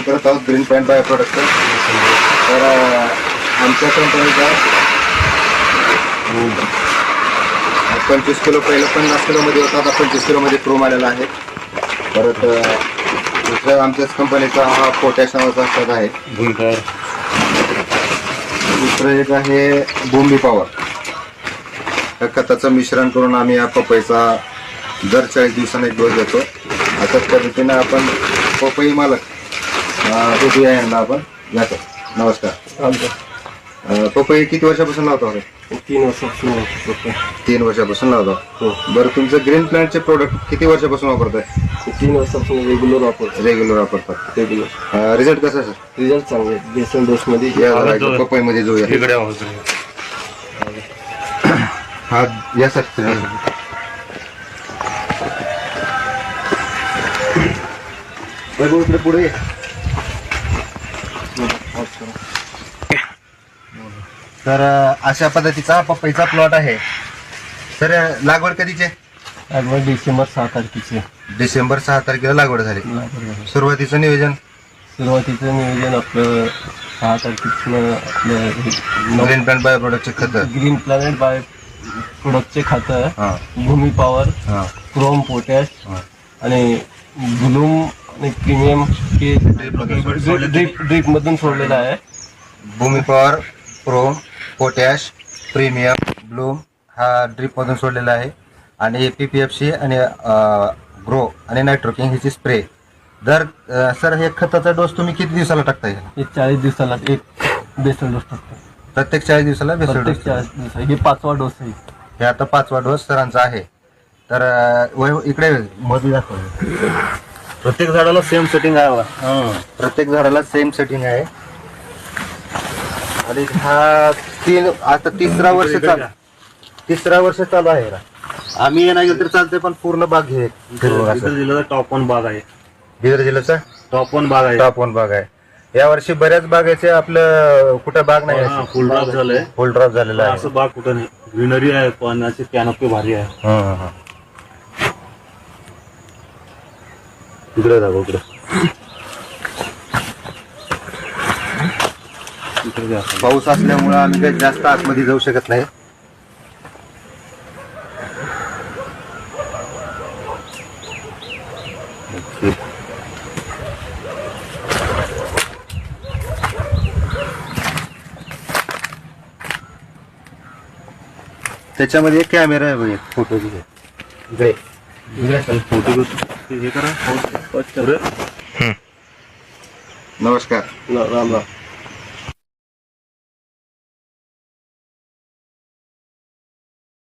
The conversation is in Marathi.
करत आहोत ग्रीन पॉईंट बाय प्रोडक्ट. तर आमच्या कंपनीचा 25 किलो पहिलं 50 किलोमध्ये होता, आता 25 किलोमध्ये क्रोम आलेला आहे. परत दुसऱ्या आमच्याच कंपनीचा हा पोटॅश नावाचा खत आहे. दुसरं एक आहे भूमी पॉवर. या खताचं मिश्रण करून आम्ही या पपईचा दर 40 दिवसांनी एक डोस देतो. अशाच पद्धतीनं आपण पपई मालक भेटूया यांना आपण जातो. नमस्कार. पपई किती वर्षापासून लावतो? 3 वर्षापासून. 3 वर्षापासून लावतो. बरं, तुमचं ग्रीन प्लॅन्टचे प्रोडक्ट किती वर्षापासून वापरताय? 3 वर्षापासून रेग्युलर वापरतात. रिझल्ट कसा सर? रिझल्ट चांगले. बेसन डोस मध्ये पपई मध्ये जाऊया. हा या सर. इकडे पुढे. तर अशा पद्धतीचा पपईचा प्लॉट आहे. तर लागवड कधीची? लागवड डिसेंबर 6 तारखेची. डिसेंबर 6 तारखेला लागवड झाली. सुरुवातीचं नियोजन आपलं 6 तारखेचं ग्रीन प्लॅनेट बाय प्रोडक्टचे खत. ग्रीन प्लॅनेट बाय प्रोडक्टचे खातं, भूमी पॉवर, क्रोम, पोटॅश आणि ब्लूम आणि प्रीमियम हे ड्रीप मधून सोडलेलं आहे. Bhumi power, chrome, potash, premium, bloom हा ड्रीप मधून सोडलेला आहे. आणि PPFC आणि ग्रो आणि नायट्रोकिंग ह्याची स्प्रे दर. सर हे खताचा डोस तुम्ही किती दिवसाला टाकता? 40 दिवसाला एक बेसल डोस टाकतो. प्रत्येक 40 दिवसाला बेसल डोस. 40 दिवस. हे 5वा डोस आहे. हे आता 5वा डोस सरांचा आहे. तर इकडे मध्ये दाखव. प्रत्येक झाडाला सेम सेटिंग आहे. प्रत्येक झाडाला सेम सेटिंग आहे. आणि हा आता तिसरा वर्ष चालू आहे. आम्ही ये नाही गेलं तर चालतंय, पण पूर्ण बाग घे. जिल्ह्याचा टॉप 1 बाग आहे. बिदर जिल्ह्याचा टॉप 1 बाग आहे. टॉप 1 बाग आहे. या वर्षी बऱ्याच बागाचे आपलं कुठं बाग नाही. फुल ड्रॉप झालंय. फुल ड्रॉप झालेला आहे. असं बाग कुठं नाही. ग्रीनरी आहे, पाण्याची कॅनोपी भारी आहे. इकडे जाऊ. इकडे पाऊस असल्यामुळे आम्ही काही जास्त आतमध्ये जाऊ शकत नाही. त्याच्यामध्ये एक कॅमेरा आहे बघा, फोटो इकडे. फोटो हे करा. नमस्कार. राम राम.